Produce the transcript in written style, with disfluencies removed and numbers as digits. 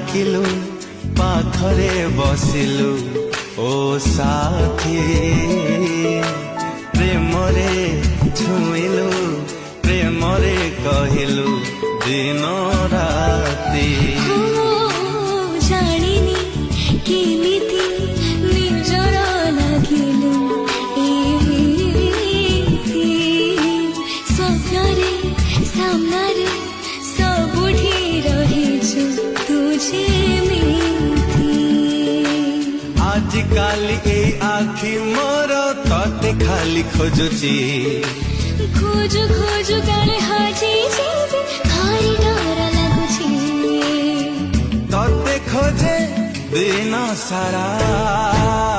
डाकिलु पाखरे बसिलु ओ साथी प्रेम रे छुइलु प्रेम रे कहिलु दिन राती जानिनी केमिति निजर लागिलु एमिति स्वप्नरे सामनारे सबुठी रहिछु तुझे आजिकाल ए आखि मोर तते खाली खोजुची खोजु खोजु काले हाजी जेबे भारी डर लागुची तते खोजे दिन सारा।